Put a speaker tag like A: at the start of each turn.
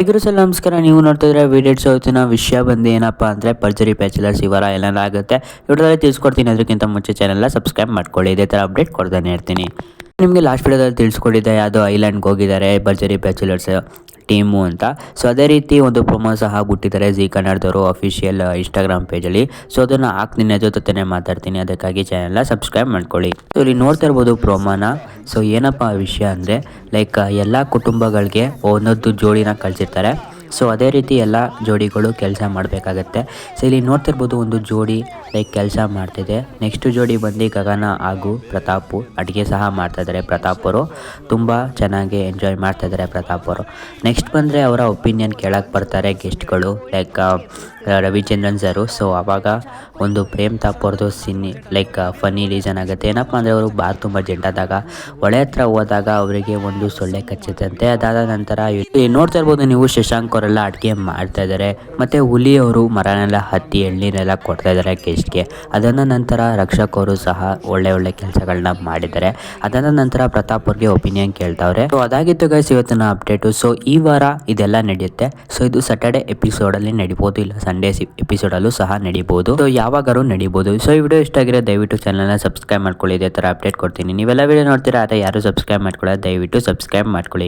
A: ಎಲ್ರಿಗೂ ಸಲ ನಮಸ್ಕಾರ. ನೀವು ನೋಡ್ತಿದ್ರೆ ವಿಡಿಯೋಸ್ ಇವತ್ತಿನ ವಿಷಯ ಬಂದು ಏನಪ್ಪ ಅಂದರೆ ಭರ್ಜರಿ ಬ್ಯಾಚುಲರ್ಸ್ ವಿವರ ಏನೆಲ್ಲ ಆಗುತ್ತೆ ವಿಡಿಯೋದಲ್ಲಿ ತಿಳಿಸ್ಕೊಡ್ತೀನಿ. ಅದಕ್ಕಿಂತ ಮುಂಚೆ ಚಾನೆಲ್ನ ಸಬ್ಸ್ಕ್ರೈಬ್ ಮಾಡ್ಕೊಳ್ಳಿ, ಇದೇ ಥರ ಅಪ್ಡೇಟ್ ಕೊಡ್ತಾನೆ ಇರ್ತೀನಿ. ನಿಮಗೆ ಲಾಸ್ಟ್ ವಿಡಿಯೋದಲ್ಲಿ ತಿಳಿಸ್ಕೊಟ್ಟಿದ್ದೆ ಯಾವುದೋ ಐಲ್ಯಾಂಡ್ಗೆ ಹೋಗಿದ್ದಾರೆ ಭರ್ಜರಿ ಬ್ಯಾಚುಲರ್ಸ್ ಟೀಮು ಅಂತ. ಸೊ ಅದೇ ರೀತಿ ಒಂದು ಪ್ರೊಮೋ ಸಹ ಬಿಟ್ಟಿದ್ದಾರೆ ಜಿ ಕನ್ನಡದವರು ಅಫಿಷಿಯಲ್ ಇನ್ಸ್ಟಾಗ್ರಾಮ್ ಪೇಜಲ್ಲಿ. ಸೊ ಅದನ್ನು ನಿನ್ನ ಜೊತೆ ಮಾತಾಡ್ತೀನಿ, ಅದಕ್ಕಾಗಿ ಚಾನೆಲ್ನ ಸಬ್ಸ್ಕ್ರೈಬ್ ಮಾಡ್ಕೊಳ್ಳಿ. ಸೊ ಇಲ್ಲಿ ನೋಡ್ತಾ ಇರ್ಬೋದು ಪ್ರೊಮೋನ. ಸೊ ಏನಪ್ಪ ವಿಷಯ ಅಂದರೆ ಲೈಕ್ ಎಲ್ಲ ಕುಟುಂಬಗಳಿಗೆ ಒಂದೊಂದು ಜೋಡಿನ ಕಳಿಸಿರ್ತಾರೆ. ಸೊ ಅದೇ ರೀತಿ ಎಲ್ಲ ಜೋಡಿಗಳು ಕೆಲಸ ಮಾಡಬೇಕಾಗತ್ತೆ. ಸೊ ಇಲ್ಲಿ ನೋಡ್ತಿರ್ಬೋದು ಒಂದು ಜೋಡಿ ಲೈಕ್ ಕೆಲಸ ಮಾಡ್ತಿದೆ. ನೆಕ್ಸ್ಟ್ ಜೋಡಿ ಬಂದು ಗಗನ ಹಾಗೂ ಪ್ರತಾಪು ಅಡುಗೆ ಸಹ ಮಾಡ್ತಾಯಿದ್ದಾರೆ. ಪ್ರತಾಪ್ ಅವರು ತುಂಬ ಚೆನ್ನಾಗಿ ಎಂಜಾಯ್ ಮಾಡ್ತಾಯಿದ್ದಾರೆ ಪ್ರತಾಪ್ ಅವರು. ನೆಕ್ಸ್ಟ್ ಬಂದರೆ ಅವರ ಒಪಿನಿಯನ್ ಕೇಳಕ್ಕೆ ಬರ್ತಾರೆ ಗೆಸ್ಟ್ಗಳು ಲೈಕ್ ರವಿಚಂದ್ರನ್ ಸರು. ಸೊ ಆವಾಗ ಒಂದು ಪ್ರೇಮ್ ತಾಪ್ ಅವ್ರದ್ದು ಲೈಕ್ ಫನಿ ರೀಸನ್ ಆಗುತ್ತೆ. ಏನಪ್ಪ ಅಂದರೆ ಅವರು ಬಾರ್ ತುಂಬ ಜಂಟಾದಾಗ ಹೊಳೆ ಹತ್ರ ಹೋದಾಗ ಅವರಿಗೆ ಒಂದು ಸೊಳ್ಳೆ ಕಚ್ಚುತ್ತಂತೆ. ಅದಾದ ನಂತರ ನೋಡ್ತಾ ಇರ್ಬೋದು ನೀವು ಶಶಾಂಕ್ ಅವರೆಲ್ಲ ಅಡುಗೆ ಮಾಡ್ತಾ ಇದ್ದಾರೆ. ಮತ್ತು ಹುಲಿಯವರು ಮರನೆಲ್ಲ ಹತ್ತಿ ಎಳ್ನೀರೆಲ್ಲ ಕೊಡ್ತಾ ಇದ್ದಾರೆ ಗೆಸ್ಟ್ಗೆ. ಅದಾದ ನಂತರ ರಕ್ಷಕ್ ಅವರು ಸಹ ಒಳ್ಳೆ ಕೆಲಸಗಳನ್ನ ಮಾಡಿದ್ದಾರೆ. ಅದಾದ ನಂತರ ಪ್ರತಾಪ್ ಅವ್ರಿಗೆ ಒಪಿನಿಯನ್ ಕೇಳ್ತಾವ್ರೆ. ಸೊ ಅದಾಗಿತ್ತು ಗೈಸ್ ಇವತ್ತಿನ ಅಪ್ಡೇಟು. ಸೊ ಈ ವಾರ ಇದೆಲ್ಲ ನಡೆಯುತ್ತೆ. ಸೊ ಇದು ಸ್ಯಾಟರ್ಡೆ ಎಪಿಸೋಡಲ್ಲಿ ನಡಿಬೋದು, ಇಲ್ಲ ಸಂಡೇ ಎಪಿಸೋಡಲ್ಲೂ ಸಹ ನಡಿಬೋದು. ಸೊ ಯಾವಾಗಾರು ನಡಿಬೋದು. ಸೊ ಈ ವಿಡಿಯೋ ಇಷ್ಟ ಆಗಿರೋ ದಯವಿಟ್ಟು ಚಾನಲ್ನ ಸಬ್ಸ್ಕ್ರೈಬ್ ಮಾಡ್ಕೊಳ್ಳಿ, ಇದೇ ಥರ ಅಪ್ಡೇಟ್ ಕೊಡ್ತೀನಿ. ನೀವೆಲ್ಲ ವಿಡಿಯೋ ನೋಡ್ತೀರಾ ಆದರೆ ಯಾರು ಸಬ್ಸ್ಕ್ರೈಬ್ ಮಾಡ್ಕೊಳ್ಳೋದು ದಯವಿಟ್ಟು ಸಬ್ಸ್ಕ್ರೈಬ್ ಮಾಡ್ಕೊಳ್ಳಿ.